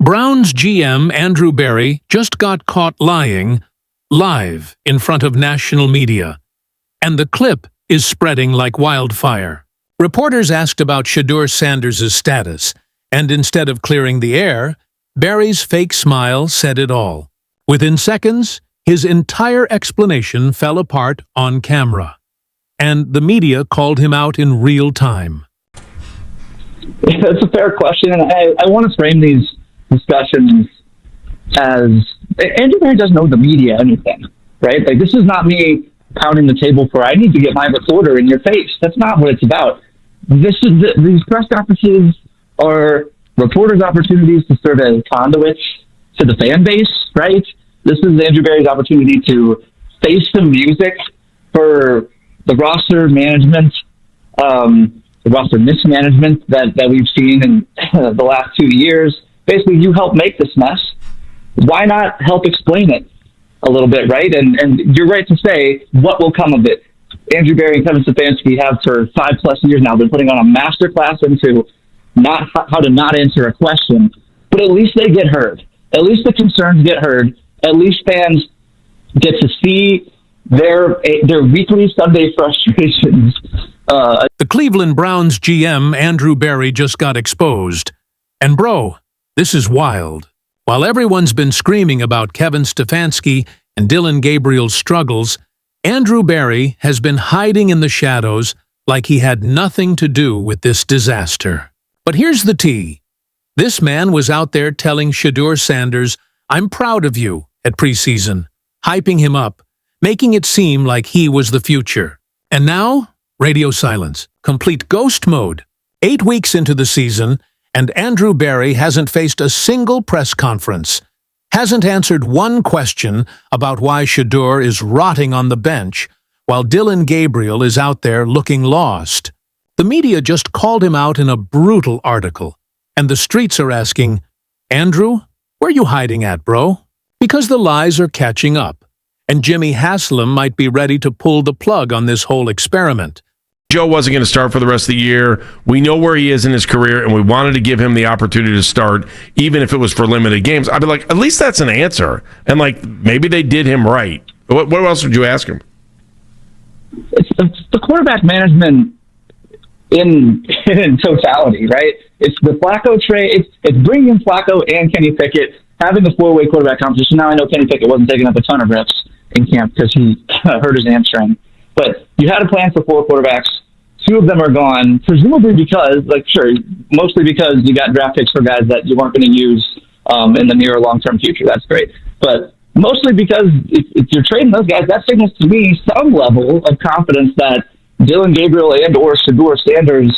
Browns GM Andrew Berry just got caught lying live in front of national media, and the clip is spreading like wildfire. Reporters asked about Shadur Sanders' status, and instead of clearing the air, Berry's fake smile said it all. Within seconds, his entire explanation fell apart on camera, and the media called him out in real time. That's a fair question, and I want to frame these discussions as Andrew Berry doesn't owe the media anything, right? Like, this is not me pounding the table for, I need to get my reporter in your face. That's not what it's about. These press conferences are reporters' opportunities to serve as conduits to the fan base, right? This is Andrew Berry's opportunity to face some music for the roster management, the roster mismanagement that we've seen in the last 2 years. Basically, you help make this mess. Why not help explain it a little bit, right? And you're right to say, what will come of it? Andrew Berry and Kevin Stefanski have for 5+ years now been putting on a master class into how to not answer a question, but at least they get heard. At least the concerns get heard. At least fans get to see their weekly Sunday frustrations. The Cleveland Browns GM Andrew Berry just got exposed. And bro, this is wild. While everyone's been screaming about Kevin Stefanski and Dylan Gabriel's struggles, Andrew Berry has been hiding in the shadows like he had nothing to do with this disaster. But here's the tea. This man was out there telling Shadur Sanders, "I'm proud of you," at preseason, hyping him up, making it seem like he was the future. And now, radio silence, complete ghost mode. 8 weeks into the season, and Andrew Berry hasn't faced a single press conference, hasn't answered one question about why Shedeur is rotting on the bench, while Dylan Gabriel is out there looking lost. The media just called him out in a brutal article, and the streets are asking, "Andrew, where you hiding at, bro?" Because the lies are catching up, and Jimmy Haslam might be ready to pull the plug on this whole experiment. Joe wasn't going to start for the rest of the year. We know where he is in his career, and we wanted to give him the opportunity to start, even if it was for limited games. I'd be like, at least that's an answer. And, like, maybe they did him right. What else would you ask him? It's the quarterback management in totality, right? It's the Flacco trade. It's bringing in Flacco and Kenny Pickett, having the 4-way quarterback competition. Now I know Kenny Pickett wasn't taking up a ton of reps in camp because he hurt his hamstring. But you had a plan for 4 quarterbacks. 2 of them are gone, presumably because, mostly because you got draft picks for guys that you weren't going to use in the near or long-term future. That's great. But mostly because if you're trading those guys, that signals to me some level of confidence that Dylan Gabriel and or Shadur Sanders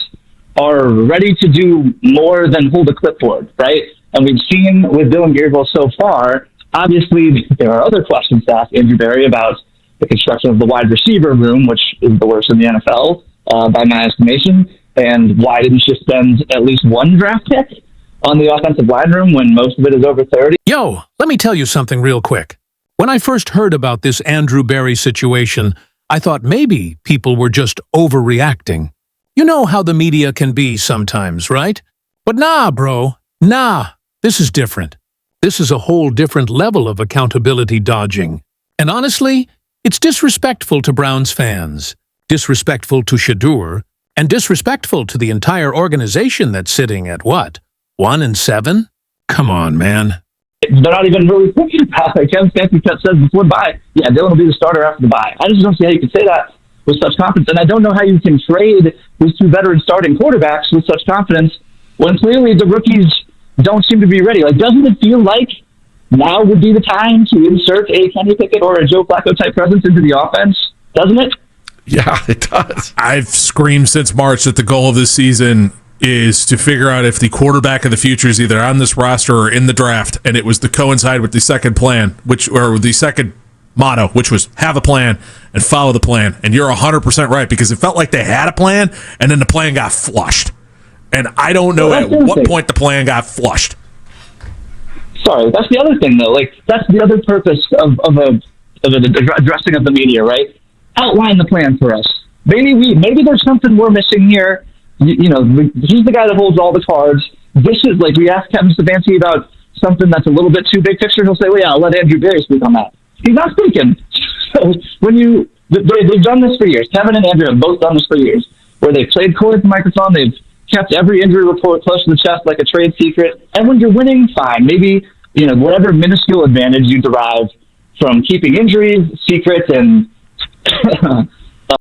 are ready to do more than hold a clipboard, right? And we've seen with Dylan Gabriel so far, obviously there are other questions to ask Andrew Berry about the construction of the wide receiver room, which is the worst in the NFL, by my estimation. And why didn't you spend at least 1 draft pick on the offensive line room when most of it is over 30? Yo, let me tell you something real quick. When I first heard about this Andrew Berry situation, I thought maybe people were just overreacting. You know how the media can be sometimes, right? But nah, bro. Nah. This is different. This is a whole different level of accountability dodging. And honestly, it's disrespectful to Browns fans, disrespectful to Shedeur, and disrespectful to the entire organization that's sitting at what? 1-7? Come on, man. They're not even really thinking about it. Kevin Stefanski says before the bye, yeah, Dylan will be the starter after the bye. I just don't see how you can say that with such confidence. And I don't know how you can trade these 2 veteran starting quarterbacks with such confidence when clearly the rookies don't seem to be ready. Like, doesn't it feel like now would be the time to insert a Kenny Pickett or a Joe Flacco type presence into the offense? Doesn't it? Yeah, it does. I've screamed since March that the goal of this season is to figure out if the quarterback of the future is either on this roster or in the draft, and it was to coincide with the second plan, or the second motto, which was have a plan and follow the plan. And you're 100% right, because it felt like they had a plan, and then the plan got flushed. And I don't know at what point the plan got flushed. Sorry, that's the other thing, though. Like, that's the other purpose of an addressing of the media, right? Outline the plan for us. Maybe there's something we're missing here. He's the guy that holds all the cards. This is like we asked Kevin Stefanski about something that's a little bit too big picture, he'll say, well, yeah, I'll let Andrew Berry speak on that. He's not speaking. So they've done this for years. Kevin and Andrew have both done this for years, where they've played coy with the microphone. They've kept every injury report close to the chest like a trade secret. And when you're winning, fine. Maybe, whatever minuscule advantage you derive from keeping injuries secret and...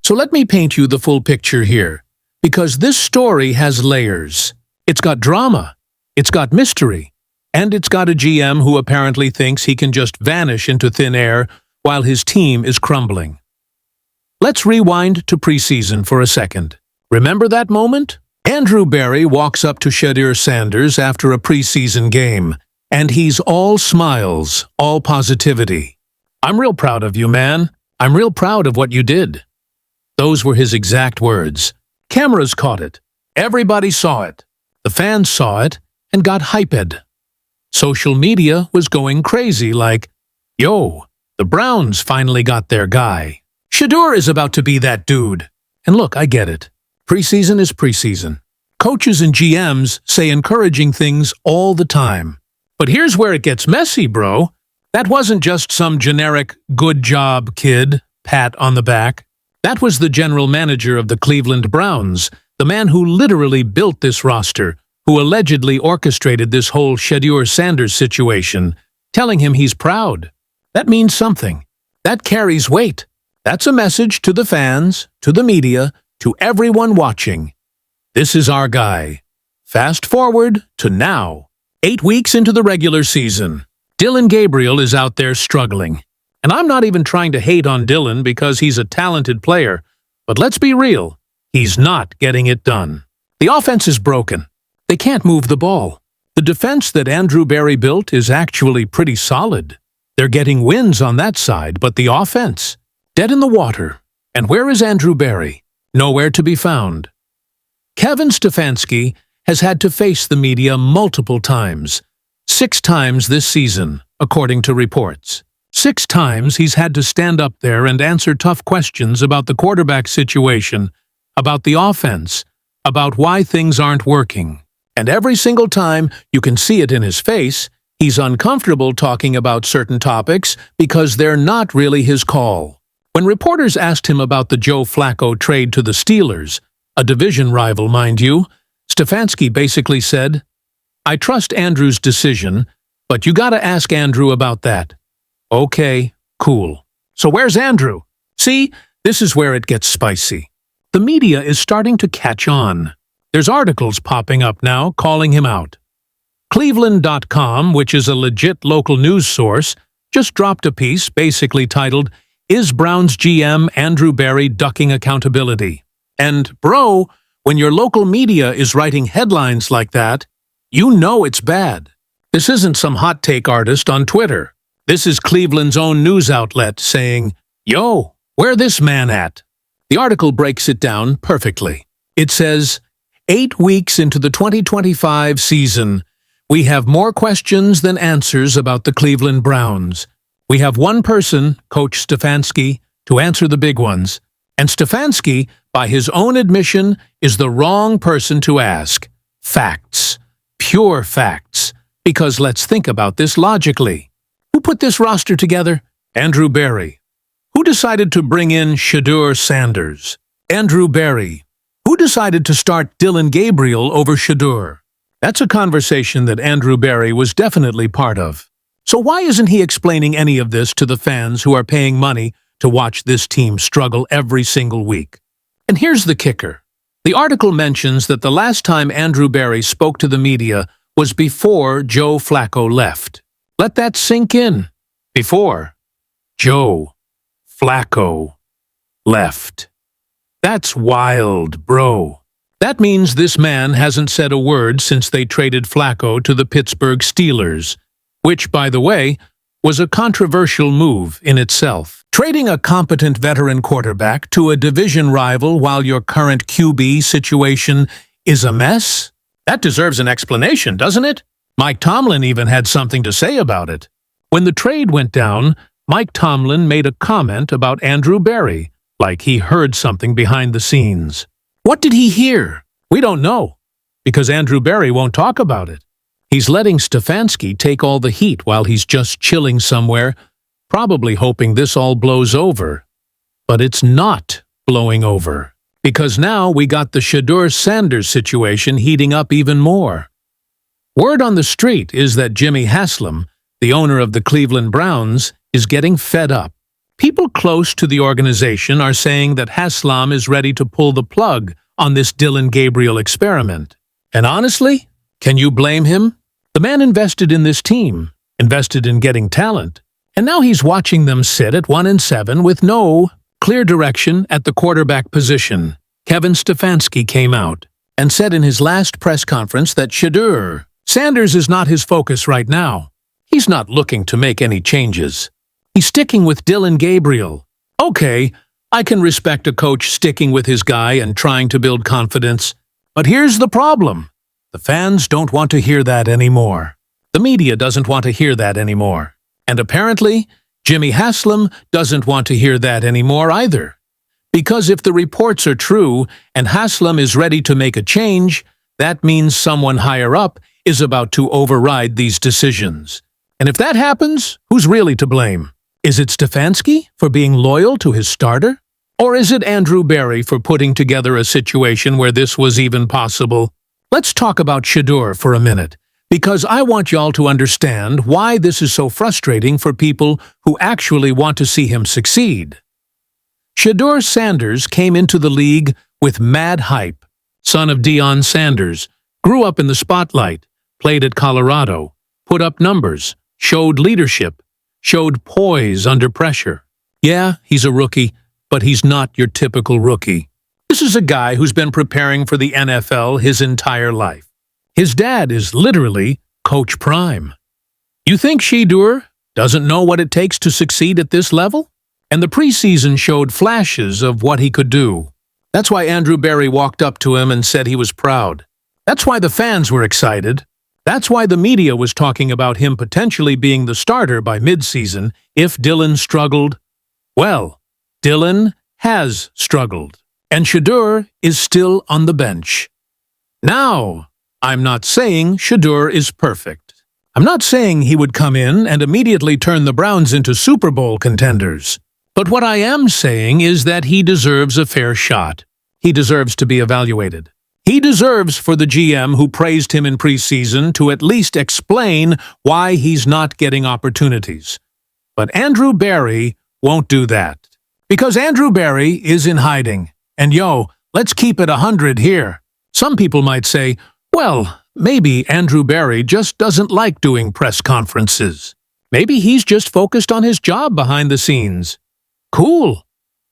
So let me paint you the full picture here, because this story has layers. It's got drama, it's got mystery, and it's got a GM who apparently thinks he can just vanish into thin air while his team is crumbling. Let's rewind to preseason for a second. Remember that moment? Andrew Berry walks up to Shadur Sanders after a preseason game, and he's all smiles, all positivity. "I'm real proud of you, man. I'm real proud of what you did." Those were his exact words. Cameras caught it. Everybody saw it. The fans saw it and got hyped. Social media was going crazy like, yo, the Browns finally got their guy. Shedeur is about to be that dude. And look, I get it. Preseason is preseason. Coaches and GMs say encouraging things all the time. But here's where it gets messy, bro. That wasn't just some generic good job, kid, pat on the back. That was the general manager of the Cleveland Browns, the man who literally built this roster, who allegedly orchestrated this whole Shadur Sanders situation, telling him he's proud. That means something. That carries weight. That's a message to the fans, to the media, to everyone watching. This is our guy. Fast forward to now. 8 weeks into the regular season. Dylan Gabriel is out there struggling. And I'm not even trying to hate on Dylan because he's a talented player, but let's be real, he's not getting it done. The offense is broken. They can't move the ball. The defense that Andrew Berry built is actually pretty solid. They're getting wins on that side, but the offense, dead in the water. And where is Andrew Berry? Nowhere to be found. Kevin Stefanski has had to face the media multiple times. 6 times this season, according to reports. 6 times he's had to stand up there and answer tough questions about the quarterback situation, about the offense, about why things aren't working. And every single time, you can see it in his face, he's uncomfortable talking about certain topics because they're not really his call. When reporters asked him about the Joe Flacco trade to the Steelers, a division rival, mind you, Stefanski basically said, "I trust Andrew's decision, but you gotta ask Andrew about that." Okay, cool. So where's Andrew? See, this is where it gets spicy. The media is starting to catch on. There's articles popping up now calling him out. Cleveland.com, which is a legit local news source, just dropped a piece basically titled, "Is Browns GM Andrew Berry ducking accountability?" And, bro, when your local media is writing headlines like that, you know it's bad. This isn't some hot take artist on Twitter. This is Cleveland's own news outlet saying, yo, where this man at? The article breaks it down perfectly. It says, 8 weeks into the 2025 season, we have more questions than answers about the Cleveland Browns. We have one person, Coach Stefanski, to answer the big ones. And Stefanski, by his own admission, is the wrong person to ask. Facts. Pure facts. Because let's think about this logically. Who put this roster together? Andrew Berry. Who decided to bring in Shadur Sanders? Andrew Berry. Who decided to start Dylan Gabriel over Shedeur? That's a conversation that Andrew Berry was definitely part of. So why isn't he explaining any of this to the fans who are paying money to watch this team struggle every single week? And here's the kicker. The article mentions that the last time Andrew Berry spoke to the media was before Joe Flacco left. Let that sink in. Before Joe Flacco left. That's wild, bro. That means this man hasn't said a word since they traded Flacco to the Pittsburgh Steelers, which, by the way, was a controversial move in itself. Trading a competent veteran quarterback to a division rival while your current QB situation is a mess? That deserves an explanation, doesn't it? Mike Tomlin even had something to say about it. When the trade went down, Mike Tomlin made a comment about Andrew Berry, like he heard something behind the scenes. What did he hear? We don't know, because Andrew Berry won't talk about it. He's letting Stefanski take all the heat while he's just chilling somewhere, probably hoping this all blows over. But it's not blowing over, because now we got the Shadur Sanders situation heating up even more. Word on the street is that Jimmy Haslam, the owner of the Cleveland Browns, is getting fed up. People close to the organization are saying that Haslam is ready to pull the plug on this Dylan Gabriel experiment. And honestly, can you blame him? The man invested in this team, invested in getting talent, and now he's watching them sit at 1-7 with no clear direction at the quarterback position. Kevin Stefanski came out and said in his last press conference that Shadur Sanders is not his focus right now. He's not looking to make any changes. He's sticking with Dylan Gabriel. Okay, I can respect a coach sticking with his guy and trying to build confidence. But here's the problem. The fans don't want to hear that anymore. The media doesn't want to hear that anymore. And apparently, Jimmy Haslam doesn't want to hear that anymore either. Because if the reports are true and Haslam is ready to make a change, that means someone higher up is about to override these decisions. And if that happens, who's really to blame? Is it Stefanski for being loyal to his starter? Or is it Andrew Berry for putting together a situation where this was even possible? Let's talk about Shedeur for a minute, because I want y'all to understand why this is so frustrating for people who actually want to see him succeed. Shadur Sanders came into the league with mad hype. Son of Deion Sanders, grew up in the spotlight, played at Colorado, put up numbers, showed leadership, showed poise under pressure. Yeah, he's a rookie, but he's not your typical rookie. This is a guy who's been preparing for the NFL his entire life. His dad is literally Coach Prime. You think Shedeur doesn't know what it takes to succeed at this level? And the preseason showed flashes of what he could do. That's why Andrew Berry walked up to him and said he was proud. That's why the fans were excited. That's why the media was talking about him potentially being the starter by midseason if Dylan struggled. Well, Dylan has struggled, and Shedeur is still on the bench. Now, I'm not saying Shedeur is perfect. I'm not saying he would come in and immediately turn the Browns into Super Bowl contenders. But what I am saying is that he deserves a fair shot. He deserves to be evaluated. He deserves for the GM who praised him in preseason to at least explain why he's not getting opportunities. But Andrew Berry won't do that. Because Andrew Berry is in hiding. And let's keep it 100 here. Some people might say, well, maybe Andrew Berry just doesn't like doing press conferences. Maybe he's just focused on his job behind the scenes. Cool.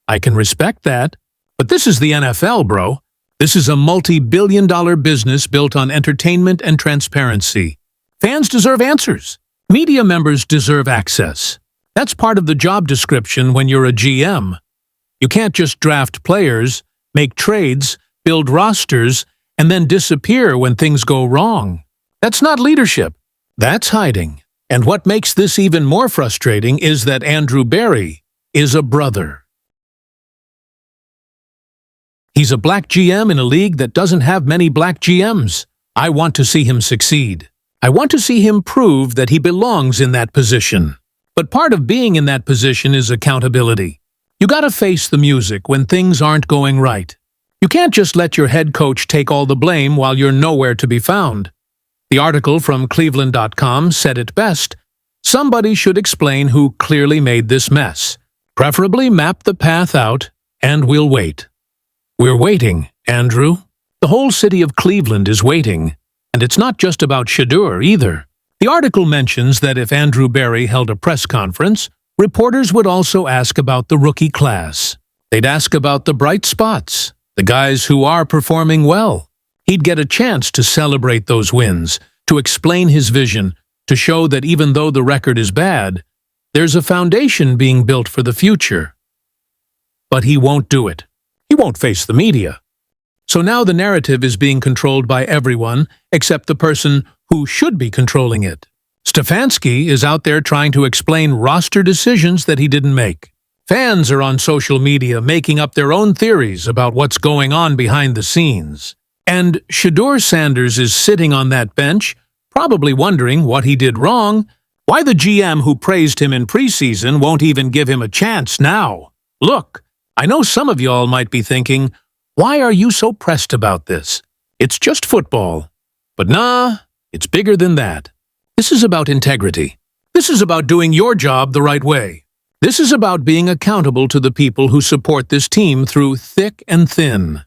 I can respect that. But this is the NFL, bro. This is a multi-billion-dollar business built on entertainment and transparency. Fans deserve answers. Media members deserve access. That's part of the job description when you're a GM. You can't just draft players, make trades, build rosters, and then disappear when things go wrong. That's not leadership. That's hiding. And what makes this even more frustrating is that Andrew Berry is a brother. He's a black GM in a league that doesn't have many black GMs. I want to see him succeed. I want to see him prove that he belongs in that position. But part of being in that position is accountability. You gotta face the music when things aren't going right. You can't just let your head coach take all the blame while you're nowhere to be found. The article from Cleveland.com said it best. Somebody should explain who clearly made this mess. Preferably map the path out, and we'll wait. We're waiting, Andrew. The whole city of Cleveland is waiting. And it's not just about Shedeur either. The article mentions that if Andrew Berry held a press conference, reporters would also ask about the rookie class. They'd ask about the bright spots, the guys who are performing well. He'd get a chance to celebrate those wins, to explain his vision, to show that even though the record is bad, there's a foundation being built for the future. But he won't do it. He won't face the media. So now the narrative is being controlled by everyone except the person who should be controlling it. Stefanski is out there trying to explain roster decisions that he didn't make. Fans are on social media making up their own theories about what's going on behind the scenes. And Shadur Sanders is sitting on that bench, probably wondering what he did wrong, why the GM who praised him in preseason won't even give him a chance now. Look, I know some of y'all might be thinking, why are you so pressed about this? It's just football. But nah, it's bigger than that. This is about integrity. This is about doing your job the right way. This is about being accountable to the people who support this team through thick and thin.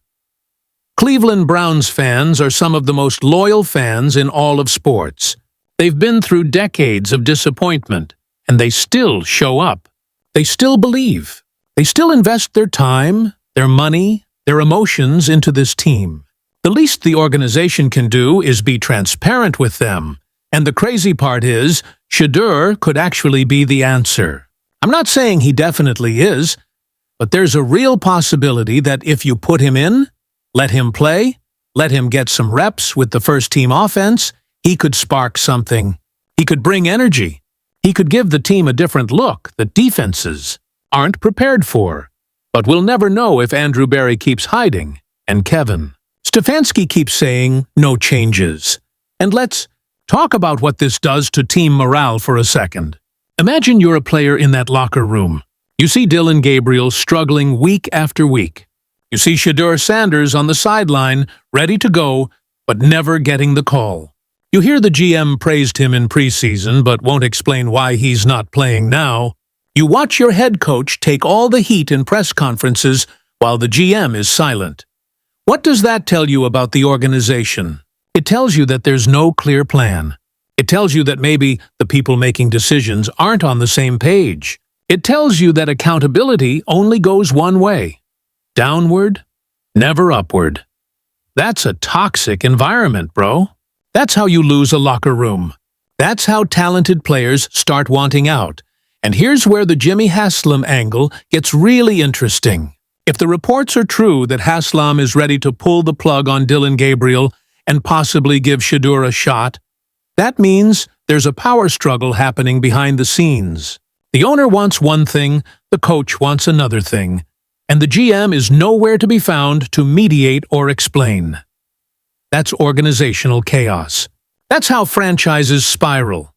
Cleveland Browns fans are some of the most loyal fans in all of sports. They've been through decades of disappointment, and they still show up. They still believe. They still invest their time, their money, their emotions into this team. The least the organization can do is be transparent with them. And the crazy part is, Shedeur could actually be the answer. I'm not saying he definitely is, but there's a real possibility that if you put him in, let him play, let him get some reps with the first-team offense, he could spark something. He could bring energy. He could give the team a different look that defenses aren't prepared for. But we'll never know if Andrew Berry keeps hiding, and Kevin Stefanski keeps saying no changes. And let's talk about what this does to team morale for a second. Imagine you're a player in that locker room. You see Dylan Gabriel struggling week after week. You see Shadur Sanders on the sideline, ready to go, but never getting the call. You hear the GM praised him in preseason, but won't explain why he's not playing now. You watch your head coach take all the heat in press conferences while the GM is silent. What does that tell you about the organization? It tells you that there's no clear plan. It tells you that maybe the people making decisions aren't on the same page. It tells you that accountability only goes one way. Downward, never upward. That's a toxic environment, bro. That's how you lose a locker room. That's how talented players start wanting out. And here's where the Jimmy Haslam angle gets really interesting. If the reports are true that Haslam is ready to pull the plug on Dylan Gabriel and possibly give Shedeur a shot, that means there's a power struggle happening behind the scenes. The owner wants one thing, the coach wants another thing, and the GM is nowhere to be found to mediate or explain. That's organizational chaos. That's how franchises spiral.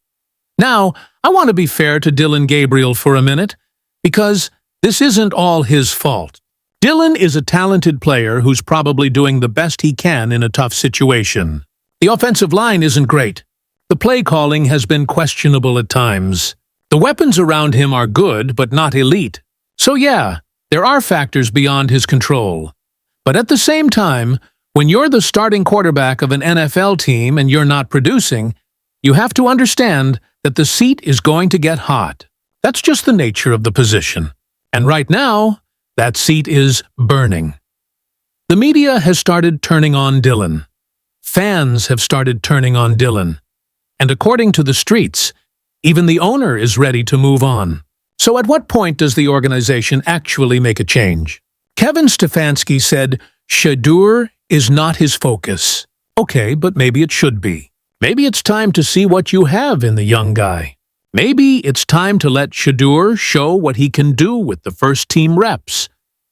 Now, I want to be fair to Dylan Gabriel for a minute, because this isn't all his fault. Dylan is a talented player who's probably doing the best he can in a tough situation. The offensive line isn't great. The play calling has been questionable at times. The weapons around him are good, but not elite. So yeah, there are factors beyond his control. But at the same time, when you're the starting quarterback of an NFL team and you're not producing, you have to understand that the seat is going to get hot. That's just the nature of the position. And right now, that seat is burning. The media has started turning on Dylan. Fans have started turning on Dylan. And according to the streets, even the owner is ready to move on. So at what point does the organization actually make a change? Kevin Stefanski said, Shedeur is not his focus. Okay, but maybe it should be. Maybe it's time to see what you have in the young guy. Maybe it's time to let Shedeur show what he can do with the first-team reps,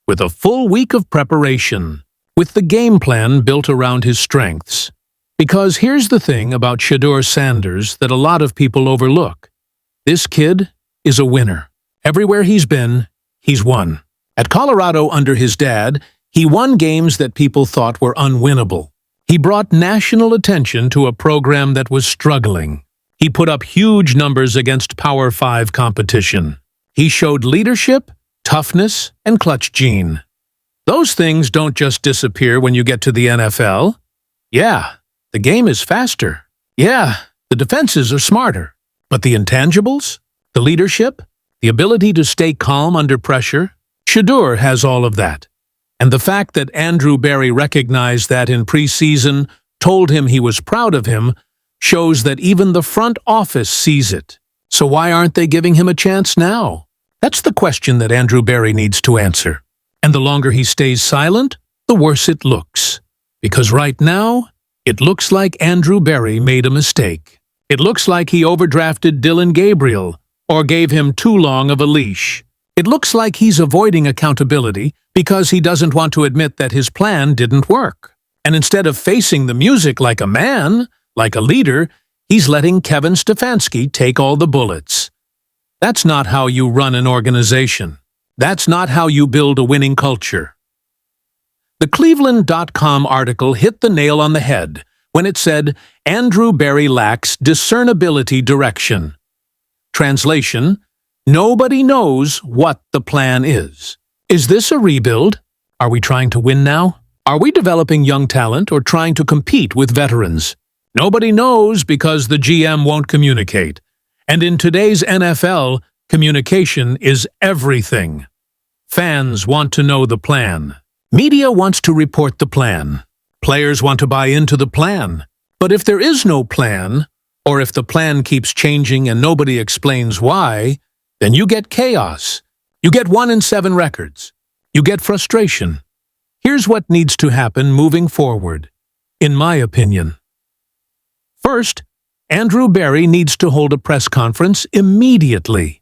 with a full week of preparation, with the game plan built around his strengths. Because here's the thing about Shadur Sanders that a lot of people overlook. This kid is a winner. Everywhere he's been, he's won. At Colorado under his dad, he won games that people thought were unwinnable. He brought national attention to a program that was struggling. He put up huge numbers against Power 5 competition. He showed leadership, toughness, and clutch gene. Those things don't just disappear when you get to the NFL. Yeah, the game is faster. Yeah, the defenses are smarter. But the intangibles, the leadership, the ability to stay calm under pressure, Shedeur has all of that. And the fact that Andrew Berry recognized that in preseason, told him he was proud of him, shows that even the front office sees it. So why aren't they giving him a chance now? That's the question that Andrew Berry needs to answer. And the longer he stays silent, the worse it looks. Because right now, it looks like Andrew Berry made a mistake. It looks like he overdrafted Dylan Gabriel or gave him too long of a leash. It looks like he's avoiding accountability because he doesn't want to admit that his plan didn't work. And instead of facing the music like a man, like a leader, He's letting Kevin Stefanski take all the bullets. That's not how you run an organization. That's not how you build a winning culture. The Cleveland.com article hit the nail on the head when it said Andrew Berry lacks discernibility direction. Translation: nobody knows what the plan is. Is this a rebuild? Are we trying to win now? Are we developing young talent or trying to compete with veterans? Nobody knows because the GM won't communicate. And in today's NFL, communication is everything. Fans want to know the plan. Media wants to report the plan. Players want to buy into the plan. But if there is no plan, or if the plan keeps changing and nobody explains why, then you get chaos. You get 1-7 records. You get frustration. Here's what needs to happen moving forward, in my opinion. First, Andrew Berry needs to hold a press conference immediately.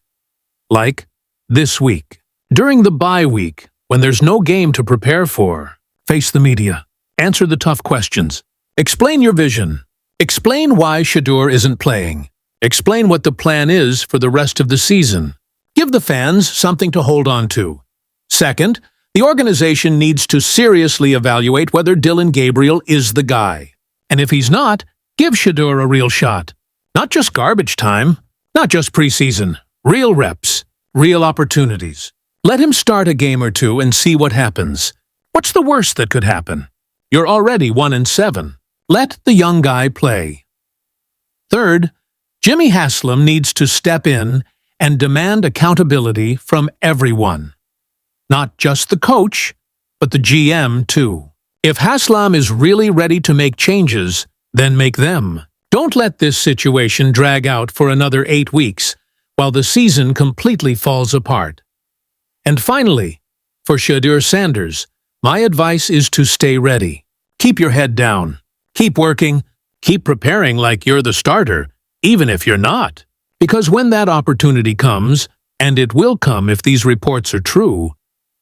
Like this week. During the bye week, when there's no game to prepare for, face the media. Answer the tough questions. Explain your vision. Explain why Shedeur isn't playing. Explain what the plan is for the rest of the season. Give the fans something to hold on to. Second, the organization needs to seriously evaluate whether Dylan Gabriel is the guy. And if he's not, give Shedeur a real shot. Not just garbage time, not just preseason. Real reps, real opportunities. Let him start a game or two and see what happens. What's the worst that could happen? You're already 1-7. Let the young guy play. Third, Jimmy Haslam needs to step in and demand accountability from everyone. Not just the coach, but the GM too. If Haslam is really ready to make changes, then make them. Don't let this situation drag out for another 8 weeks while the season completely falls apart. And finally, for Shadur Sanders, my advice is to stay ready. Keep your head down. Keep working. Keep preparing like you're the starter, even if you're not. Because when that opportunity comes, and it will come if these reports are true,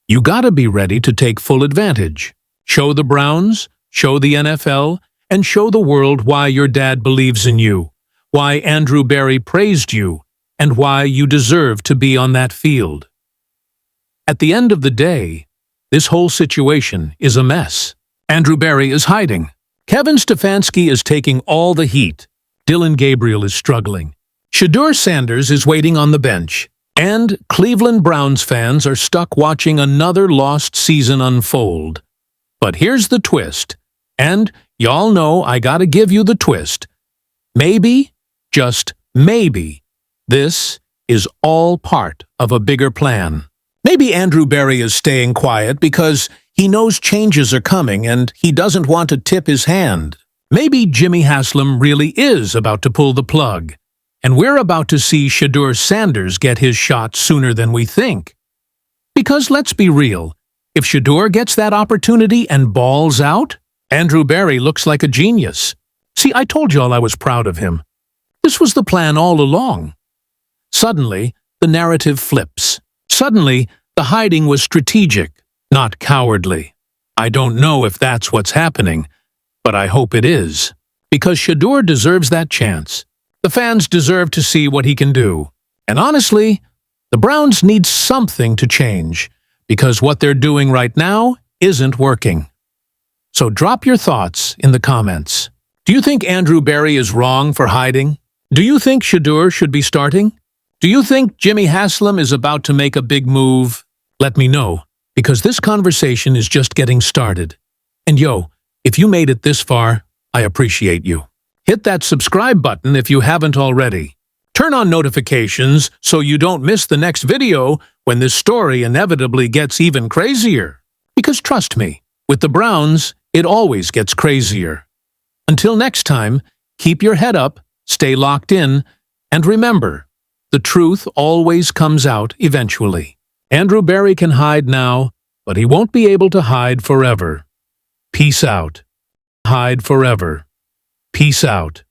you gotta be ready to take full advantage. Show the Browns, show the NFL, and show the world why your dad believes in you, why Andrew Berry praised you, and why you deserve to be on that field. At the end of the day, this whole situation is a mess. Andrew Berry is hiding. Kevin Stefanski is taking all the heat. Dylan Gabriel is struggling. Shadur Sanders is waiting on the bench. And Cleveland Browns fans are stuck watching another lost season unfold. But here's the twist. And y'all know I gotta give you the twist. Maybe, just maybe, this is all part of a bigger plan. Maybe Andrew Berry is staying quiet because he knows changes are coming and he doesn't want to tip his hand. Maybe Jimmy Haslam really is about to pull the plug, and we're about to see Shadur Sanders get his shot sooner than we think. Because let's be real, if Shedeur gets that opportunity and balls out, Andrew Berry looks like a genius. See, I told y'all I was proud of him. This was the plan all along. Suddenly, the narrative flips. Suddenly, the hiding was strategic, not cowardly. I don't know if that's what's happening, but I hope it is. Because Shedeur deserves that chance. The fans deserve to see what he can do. And honestly, the Browns need something to change, because what they're doing right now isn't working. So drop your thoughts in the comments. Do you think Andrew Berry is wrong for hiding? Do you think Shedeur should be starting? Do you think Jimmy Haslam is about to make a big move? Let me know, because this conversation is just getting started. And yo, if you made it this far, I appreciate you. Hit that subscribe button if you haven't already. Turn on notifications so you don't miss the next video when this story inevitably gets even crazier. Because trust me, with the Browns, it always gets crazier. Until next time, keep your head up, stay locked in, and remember, the truth always comes out eventually. Andrew Berry can hide now, but he won't be able to hide forever. Peace out. Hide forever. Peace out.